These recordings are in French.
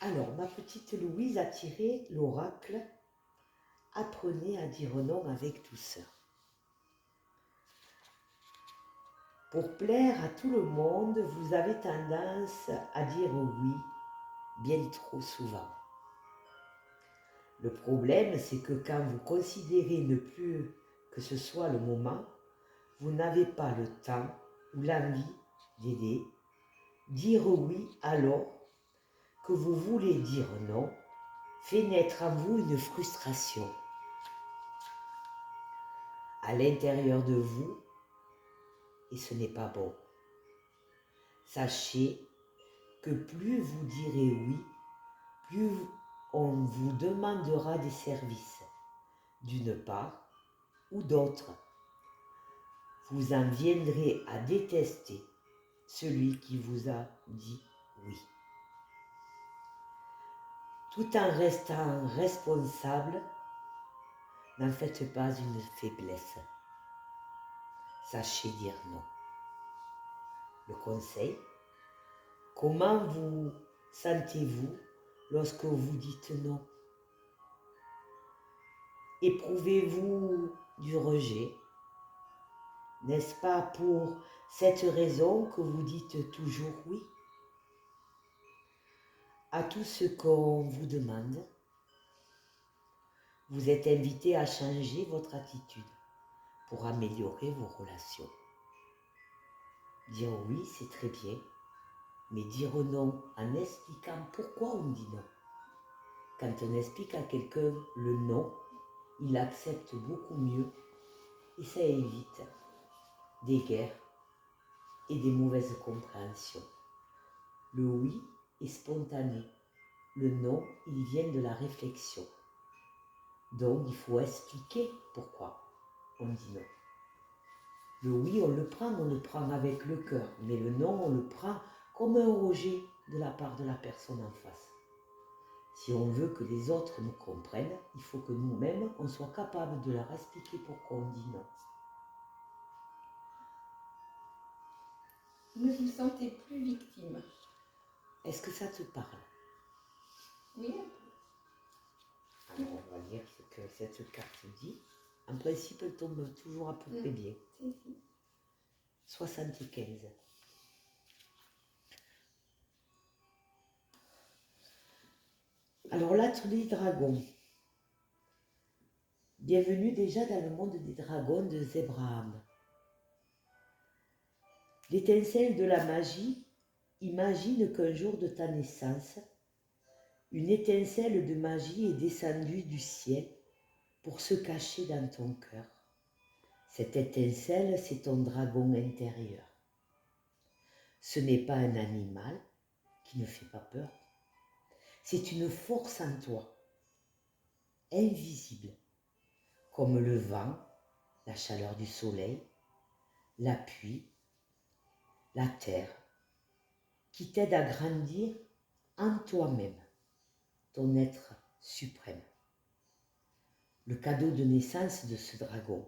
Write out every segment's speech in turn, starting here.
Alors, ma petite Louise a tiré l'oracle. Apprenez à dire non avec douceur. Pour plaire à tout le monde, vous avez tendance à dire oui bien trop souvent. Le problème, c'est que quand vous considérez ne plus que ce soit le moment, vous n'avez pas le temps ou l'envie d'aider. Dire oui alors que vous voulez dire non fait naître en vous une frustration. À l'intérieur de vous, et ce n'est pas bon. Sachez que plus vous direz oui, plus on vous demandera des services, d'une part ou d'autre. Vous en viendrez à détester celui qui vous a dit oui. Tout en restant responsable, n'en faites pas une faiblesse. Sachez dire non. Le conseil, comment vous sentez-vous lorsque vous dites non? Éprouvez-vous du rejet? N'est-ce pas pour cette raison que vous dites toujours oui à tout ce qu'on vous demande? Vous êtes invité à changer votre attitude pour améliorer vos relations. Dire oui, c'est très bien, mais dire non en expliquant pourquoi on dit non. Quand on explique à quelqu'un le non, il accepte beaucoup mieux et ça évite des guerres et des mauvaises compréhensions. Le oui est spontané, le non, il vient de la réflexion. Donc il faut expliquer pourquoi on dit non. Le oui, on le prend avec le cœur, mais le non, on le prend comme un rejet de la part de la personne en face. Si on veut que les autres nous comprennent, il faut que nous-mêmes, on soit capable de leur expliquer pourquoi on dit non. Ne vous sentez plus victime? Est-ce que ça te parle? Oui. Alors on va lire ce que cette carte dit. En principe, elle tombe toujours à peu près bien. 75. Alors là, tous les dragons. Bienvenue déjà dans le monde des dragons de Zebraham. L'étincelle de la magie, imagine qu'un jour de ta naissance, une étincelle de magie est descendue du ciel pour se cacher dans ton cœur. Cette étincelle, c'est ton dragon intérieur. Ce n'est pas un animal qui ne fait pas peur. C'est une force en toi, invisible, comme le vent, la chaleur du soleil, la pluie, la terre, qui t'aide à grandir en toi-même, ton être suprême. Le cadeau de naissance de ce dragon.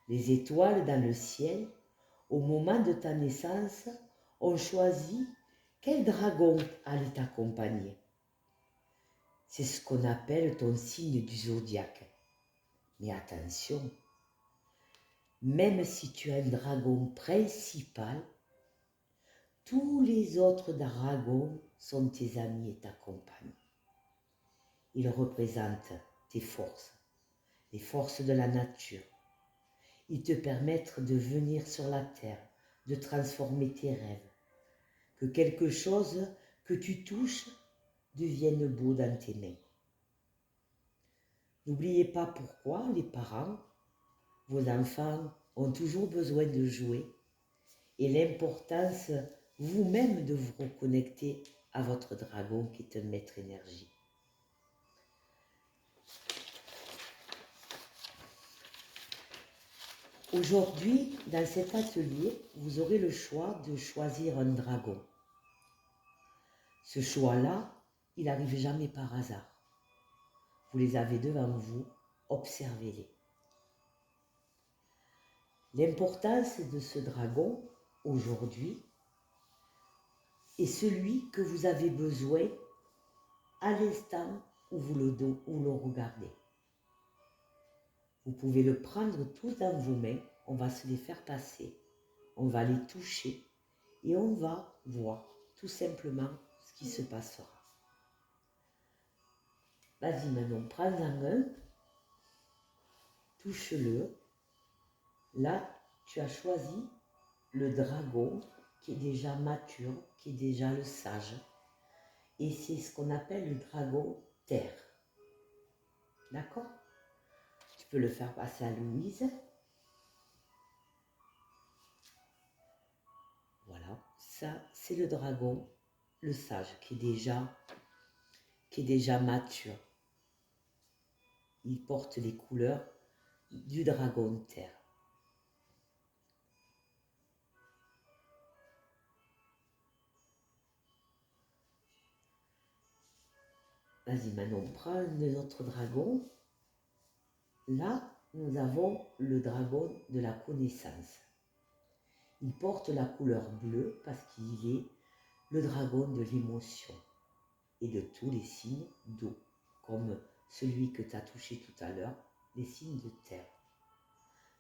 Les étoiles dans le ciel, au moment de ta naissance, ont choisi quel dragon allait t'accompagner. C'est ce qu'on appelle ton signe du zodiaque. Mais attention, même si tu as un dragon principal, tous les autres dragons sont tes amis et t'accompagnent. Ils représentent tes forces, les forces de la nature. Ils te permettent de venir sur la terre, de transformer tes rêves, que quelque chose que tu touches devienne beau dans tes mains. N'oubliez pas pourquoi les parents, vos enfants, ont toujours besoin de jouer et l'importance vous-même de vous reconnecter à votre dragon qui est un maître énergie. Aujourd'hui, dans cet atelier, vous aurez le choix de choisir un dragon. Ce choix-là, il n'arrive jamais par hasard. Vous les avez devant vous, observez-les. L'importance de ce dragon, aujourd'hui, est celui que vous avez besoin à l'instant où vous le regardez. Vous pouvez le prendre tous dans vos mains, on va se les faire passer, on va les toucher et on va voir tout simplement ce qui se passera. Vas-y Manon, prends-en un, touche-le. Là, tu as choisi le dragon qui est déjà mature, qui est déjà le sage. Et c'est ce qu'on appelle le dragon terre. D'accord? Tu peux le faire passer à Louise. Voilà, ça c'est le dragon, le sage, qui est déjà mature. Il porte les couleurs du dragon de terre. Vas-y Manon, prends notre dragon. Là, nous avons le dragon de la connaissance. Il porte la couleur bleue parce qu'il est le dragon de l'émotion et de tous les signes d'eau, comme celui que tu as touché tout à l'heure, les signes de terre.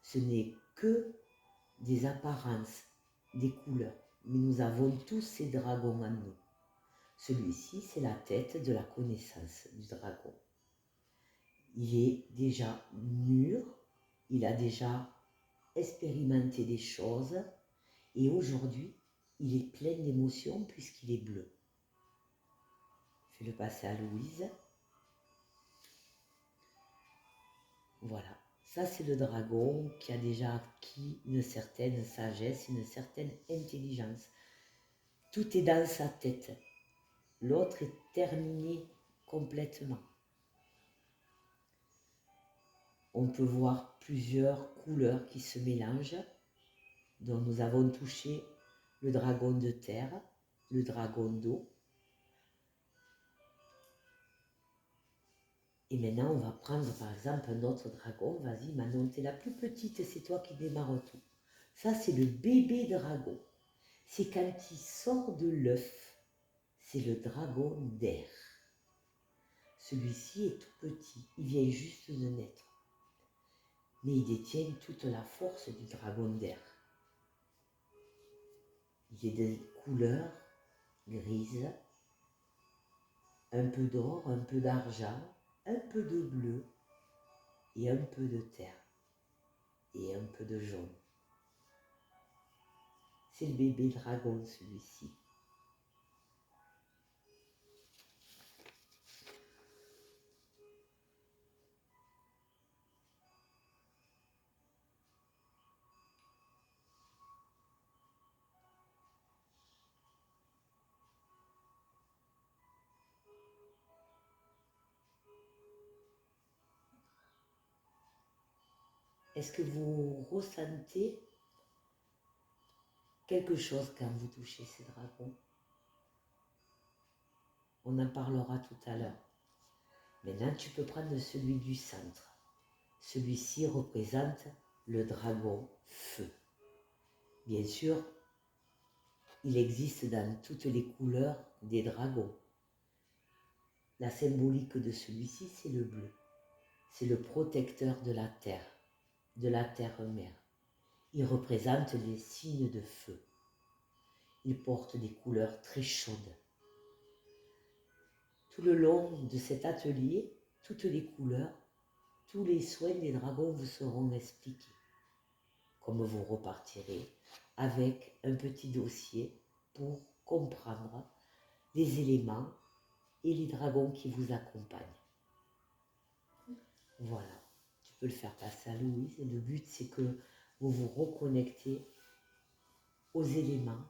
Ce n'est que des apparences, des couleurs, mais nous avons tous ces dragons en nous. Celui-ci, c'est la tête de la connaissance du dragon. Il est déjà mûr, il a déjà expérimenté des choses et aujourd'hui, il est plein d'émotions puisqu'il est bleu. Je vais le passer à Louise. Voilà, ça c'est le dragon qui a déjà acquis une certaine sagesse, une certaine intelligence. Tout est dans sa tête. L'autre est terminé complètement. On peut voir plusieurs couleurs qui se mélangent, dont nous avons touché le dragon de terre, le dragon d'eau. Et maintenant, on va prendre par exemple un autre dragon. Vas-y, Manon, t'es la plus petite, c'est toi qui démarre tout. Ça, c'est le bébé dragon. C'est quand il sort de l'œuf. C'est le dragon d'air. Celui-ci est tout petit, il vient juste de naître. Mais il détient toute la force du dragon d'air. Il est de couleur grise, un peu d'or, un peu d'argent, un peu de bleu et un peu de terre et un peu de jaune. C'est le bébé dragon celui-ci. Est-ce que vous ressentez quelque chose quand vous touchez ces dragons? On en parlera tout à l'heure. Maintenant, tu peux prendre celui du centre. Celui-ci représente le dragon feu. Bien sûr, il existe dans toutes les couleurs des dragons. La symbolique de celui-ci, c'est le bleu. C'est le protecteur de la terre-mère. Il représente les signes de feu. Il porte des couleurs très chaudes. Tout le long de cet atelier, toutes les couleurs, tous les soins des dragons vous seront expliqués. Comme vous repartirez avec un petit dossier pour comprendre les éléments et les dragons qui vous accompagnent. Voilà, tu peux le faire passer à Louise. Et le but, c'est que vous vous reconnectez aux éléments.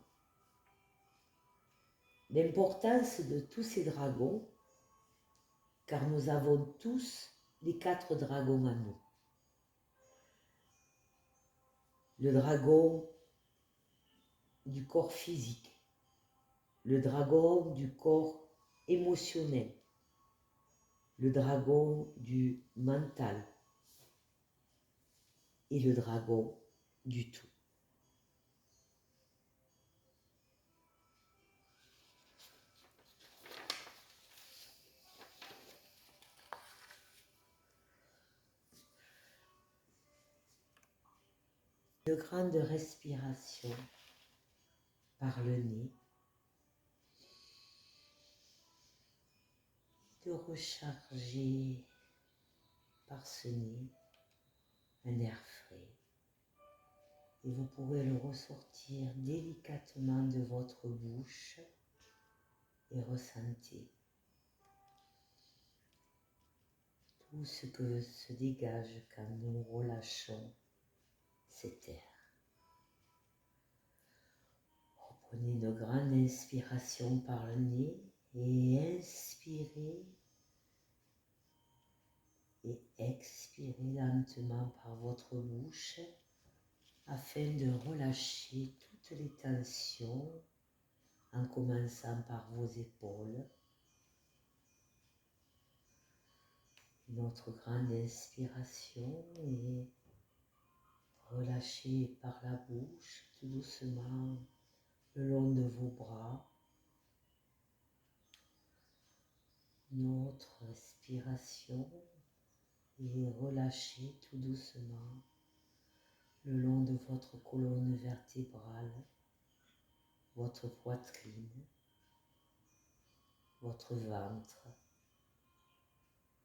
L'importance de tous ces dragons, car nous avons tous les 4 dragons en nous. Le dragon du corps physique, le dragon du corps émotionnel, le dragon du mental et le dragon du tout. Une grande respiration par le nez, de recharger par ce nez un air frais. Et vous pourrez le ressortir délicatement de votre bouche et ressentez tout ce que se dégage quand nous relâchons cet air. Reprenez une grande inspiration par le nez et inspirez et expirez lentement par votre bouche afin de relâcher toutes les tensions en commençant par vos épaules. Une autre grande inspiration et relâchez par la bouche tout doucement le long de vos bras. Une autre respiration et relâchez tout doucement le long de votre colonne vertébrale, votre poitrine, votre ventre,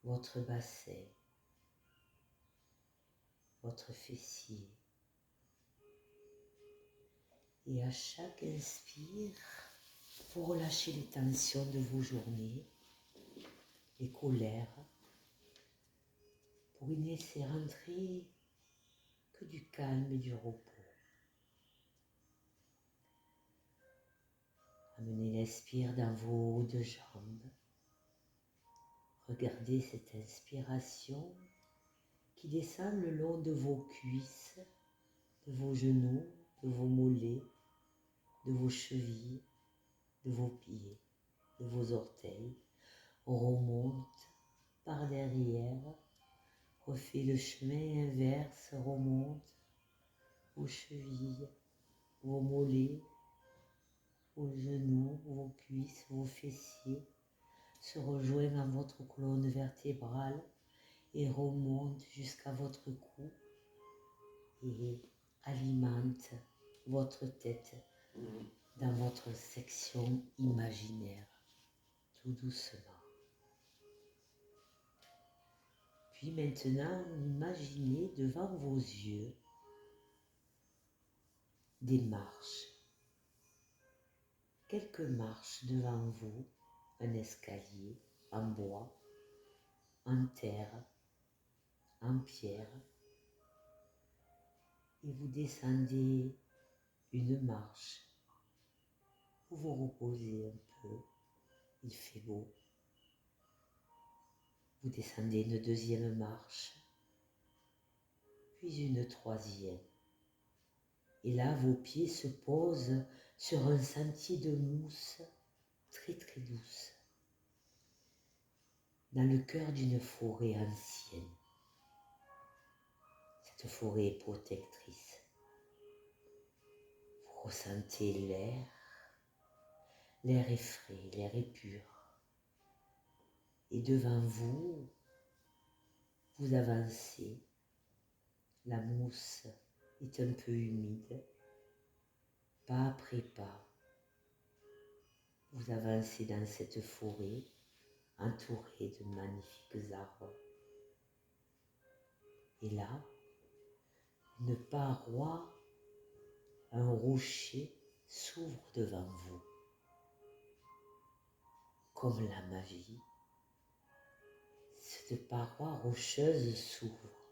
votre bassin, votre fessier. Et à chaque inspire, vous relâchez les tensions de vos journées, les colères, pour y laisser rentrer que du calme et du repos. Amenez l'inspire dans vos deux jambes. Regardez cette inspiration qui descend le long de vos cuisses, de vos genoux, de vos mollets, de vos chevilles, de vos pieds, de vos orteils, remonte par derrière, refait le chemin inverse, remonte vos chevilles, vos mollets, vos genoux, vos cuisses, vos fessiers, se rejoignent à votre colonne vertébrale et remonte jusqu'à votre cou et alimente votre tête dans votre section imaginaire, tout doucement. Puis maintenant, imaginez devant vos yeux des marches, quelques marches devant vous, un escalier en bois, en terre, en pierre, et vous descendez une marche, vous vous reposez un peu, il fait beau. Vous descendez une deuxième marche, puis une troisième. Et là, vos pieds se posent sur un sentier de mousse très très douce, dans le cœur d'une forêt ancienne. Cette forêt est protectrice. Vous ressentez l'air. L'air est frais, l'air est pur. Et devant vous, vous avancez. La mousse est un peu humide. Pas après pas, vous avancez dans cette forêt entourée de magnifiques arbres. Et là, une paroi, un rocher s'ouvre devant vous. Comme la magie, cette paroi rocheuse s'ouvre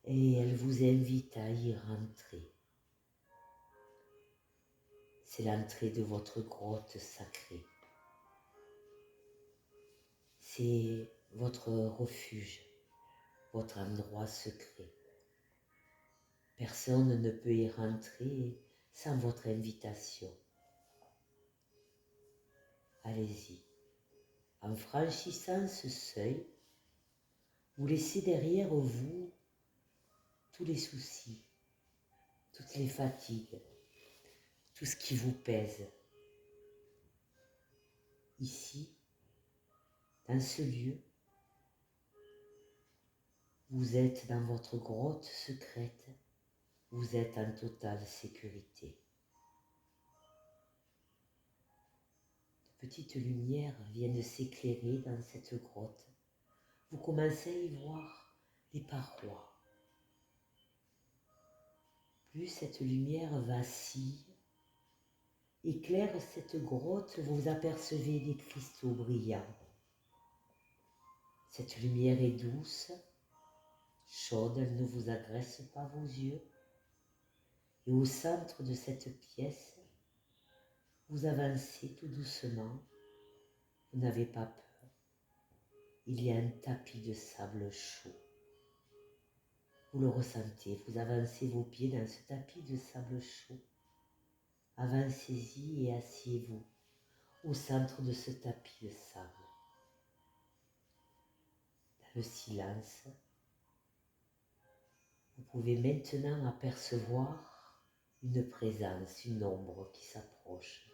et elle vous invite à y rentrer. C'est l'entrée de votre grotte sacrée. C'est votre refuge, votre endroit secret. Personne ne peut y rentrer sans votre invitation. Allez-y. En franchissant ce seuil, vous laissez derrière vous tous les soucis, toutes les fatigues, tout ce qui vous pèse. Ici, dans ce lieu, Vous êtes dans votre grotte secrète, vous êtes en totale sécurité. De petites lumières viennent s'éclairer dans cette grotte. Vous commencez à y voir les parois. Plus cette lumière vacille, éclaire cette grotte, vous apercevez des cristaux brillants. Cette lumière est douce, chaude, elle ne vous agresse pas vos yeux. Et au centre de cette pièce, vous avancez tout doucement, vous n'avez pas peur. Il y a un tapis de sable chaud. Vous le ressentez, vous avancez vos pieds dans ce tapis de sable chaud. Avancez-y et asseyez-vous au centre de ce tapis de sable. Dans le silence, vous pouvez maintenant apercevoir une présence, une ombre qui s'approche.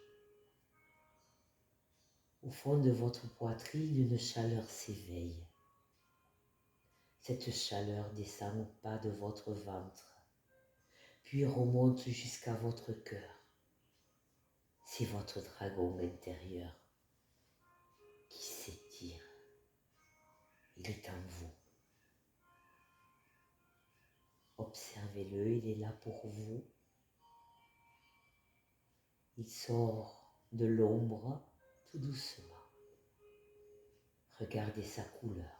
Au fond de votre poitrine, une chaleur s'éveille. Cette chaleur descend au bas de votre ventre, puis remonte jusqu'à votre cœur. C'est votre dragon intérieur qui s'étire. Il est en vous. Observez-le, il est là pour vous. Il sort de l'ombre tout doucement. Regardez sa couleur.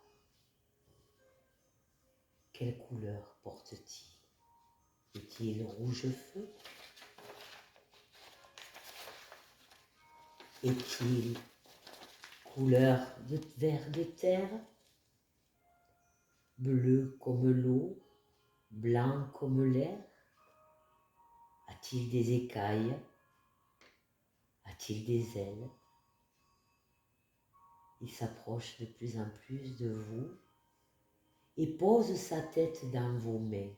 Quelle couleur porte-t-il? Est-il rouge feu? Est-il couleur de vert de terre? Bleu comme l'eau? Blanc comme l'air? A-t-il des écailles? A-t-il des ailes? Il s'approche de plus en plus de vous et pose sa tête dans vos mains.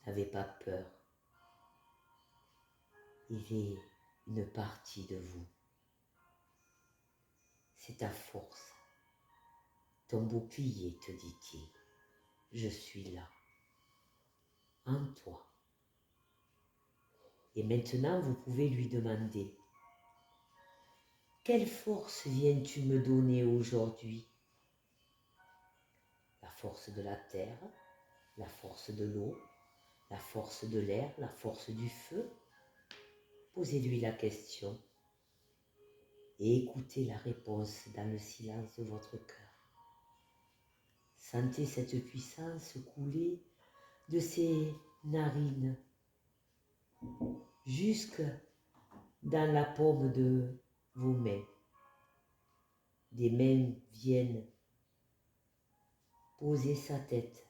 Vous n'avez pas peur. Il est une partie de vous. C'est ta force, ton bouclier, te dit-il. Je suis là, en toi. Et maintenant, vous pouvez lui demander, quelle force viens-tu me donner aujourd'hui? La force de la terre, la force de l'eau, la force de l'air, la force du feu? Posez-lui la question et écoutez la réponse dans le silence de votre cœur. Sentez cette puissance couler de ses narines jusque dans la paume de vos mains. Des mains viennent poser sa tête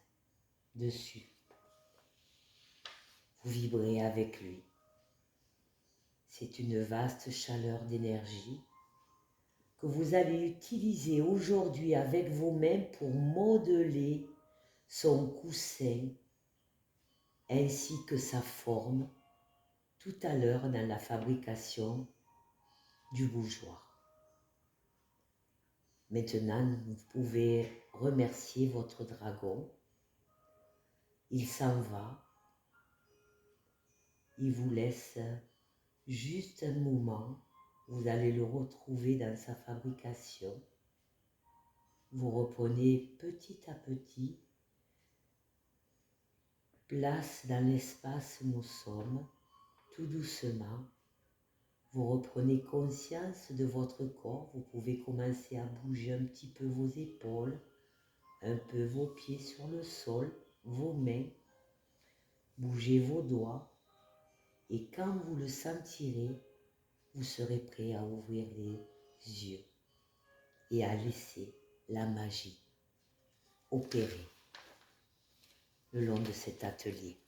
dessus. Vous vibrez avec lui. C'est une vaste chaleur d'énergie que vous allez utiliser aujourd'hui avec vos mains pour modeler son coussin ainsi que sa forme tout à l'heure dans la fabrication du bougeoir. Maintenant, vous pouvez remercier votre dragon. Il s'en va. Il vous laisse juste un moment. Vous allez le retrouver dans sa fabrication. Vous reprenez petit à petit place dans l'espace où nous sommes, tout doucement. Vous reprenez conscience de votre corps. Vous pouvez commencer à bouger un petit peu vos épaules, un peu vos pieds sur le sol, vos mains. Bougez vos doigts et quand vous le sentirez, vous serez prêt à ouvrir les yeux et à laisser la magie opérer le long de cet atelier.